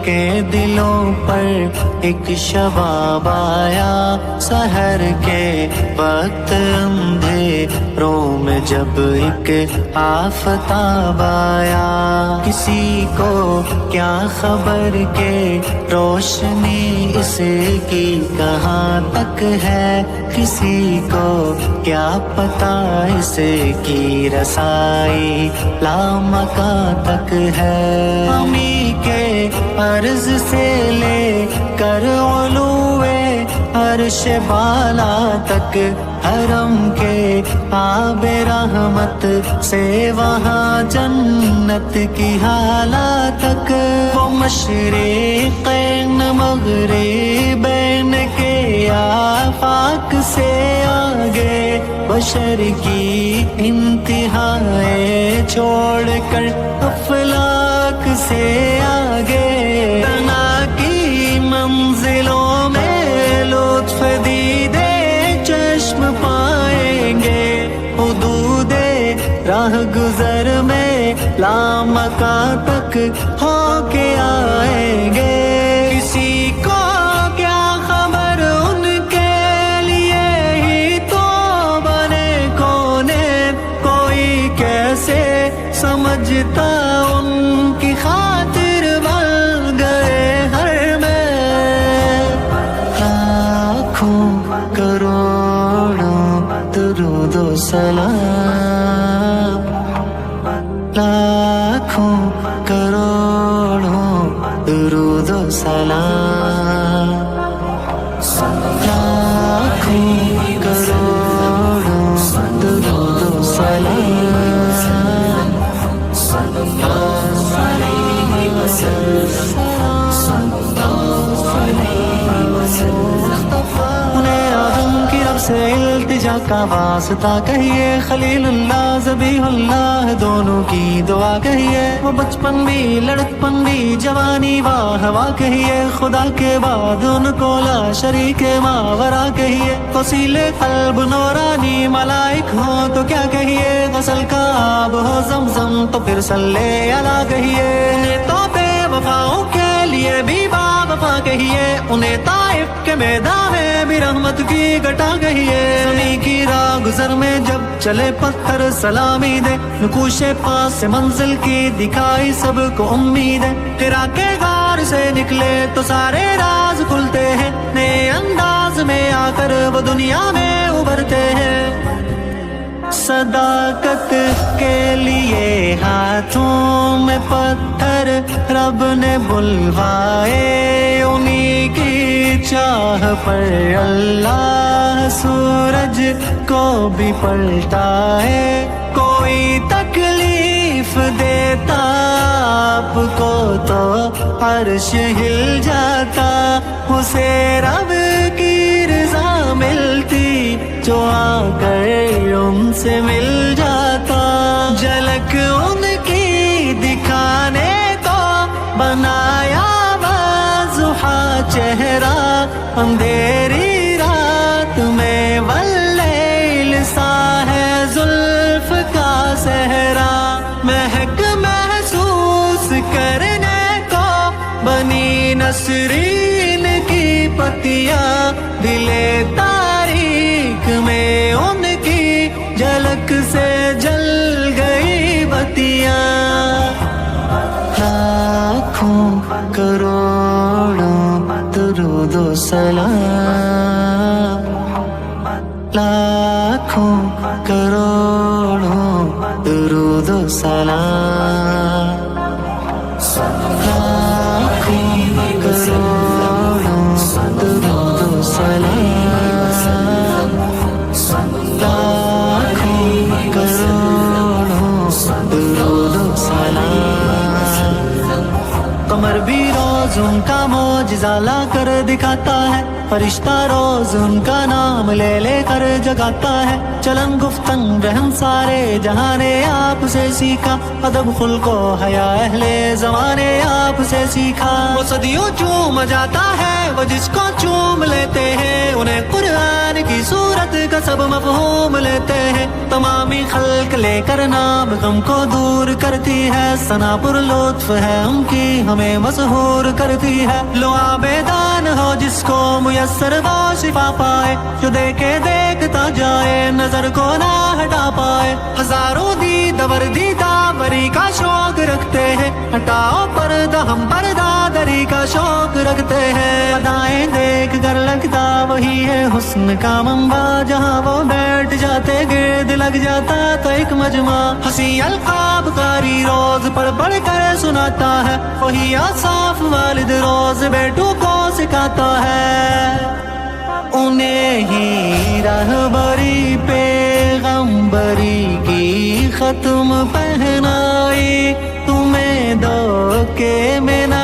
کے دلوں پر ایک شباب آیا، سحر کے وقت اندھیروں میں جب ایک آفتاب آیا۔ کسی کو کیا خبر کہ روشنی اس کی کہاں تک ہے، کسی کو کیا پتہ اس کی رسائی لامکاں تک ہے۔ امی کے عرض سے لے کر علوے عرش بالا تک، حرم کے آب رحمت سے وہاں جنت کی حالہ تک، وہ مشرقین مغربین کے آفاق سے آگے، بشر کی انتہائیں چھوڑ کر افلاک سے آگے، تنا کی منزلوں میں لطف دیدے چشم پائیں گے، حدود راہ گزر میں لامکاں تک ہو کے آئیں گے۔ کسی کو کیا خبر ان کے لیے ہی تو بنے کونے، کوئی کیسے سمجھتا ان کی خاطر بن گئے ہر میں، لاکھوں کروڑوں درود و سلام، لاکھوں کروڑوں درود و سلام، لاکھوں کروڑوں درود و سلام۔ انہیں آدم کی رب سے التجا کا واسطہ کہیے، خلیل اللہ ذبیح اللہ دونوں کی دعا کہیے، وہ بچپن بھی لڑکپن بھی جوانی واہ واہ کہیے، خدا کے بعد ان کو لا شریک ماورا کہیے، غسیل قلب نورانی ملائک ہو تو کیا کہیے، غسل کا آب ہو زمزم تو پھر صلی اللہ کہیے، انہیں تو بے وفاؤں کے لیے بھی با وفا کہیے، انہیں طائف کے میدان میں بھی رحمت کی گٹا کہیے، زمین کی راہ گزر میں جب چلے پتھر سلامی دے، نقوش پاس سے منزل کی دکھائی سب کو امید ہے، حرا کے غار سے نکلے تو سارے راز کھلتے ہیں، نئے انداز میں آ کر وہ دنیا میں ابھرتے ہیں، صداقت کے لیے ہاتھوں میں پتھر رب نے بلوائے، انہی کی چاہ پر اللہ سورج کو بھی پلٹا ہے، کوئی تکلیف دیتا آپ کو تو عرش ہل جاتا، اسے رب کی رضا ملتی جو آ کر ان سے مل جاتا، جھلک ان کی دکھانے کو بنایا واضحا چہرہ، اندھیری رات میں واللیل سا ہے زلف کا صحرا، مہک محسوس کرنے کو بنی نسرین کی پتیاں، دلے تاریک میں ان کی جھلک سے جل گئی بتیاں، لاکھوں کروڑوں درود و سلام، لاکھوں کروڑوں درود و سلام، لاکھوں کروڑوں درود و سلام، لاکھوں کروڑوں درود و سلام۔ قمر بھی روز ان کا معجزہ لا کر دکھاتا ہے، فرشتہ روز ان کا نام لے لے کر جگاتا ہے. چلن گفتن رحم سارے جہاں نے آپ سے سیکھا, ادب خلق و حیا اہل زمانے آپ سے سیکھا. وہ صدیوں چوم جاتا ہے وہ جس کو چوم لیتے ہیں, انہیں قرآن کی صورت کا سب مفہوم لیتے ہیں. تمامی خلق لے کر نام غم کو دور کرتی ہے, ثنا پر لطف ہے ان کی ہمیں مسحور کرتی ہے. لو عابدان ہو جس کو میسر وہ شفا پائے, جو دیکھے دیکھتا جائے نظر کو نہ ہٹا پائے. ہزاروں دید وردیدہ بری کا شوق رکھتے ہیں, ہٹاؤ پردہ ہم پردہ دری کا شوق رکھتے ہیں. ادائیں دیکھ کر لگتا وہی ہے حسن کا منبع, جہاں وہ بیٹھ جاتے گرد لگ جاتا تو ایک مجمع. ہنسی القاب قاری روز پڑھ پڑھ کر سناتا ہے, وہی آصاف والد روز بیٹوں کو سکھاتا ہے. انہیں ہی رہبری پیغمبری کی ختم پہنائی, تمہیں دھوکے میں نہ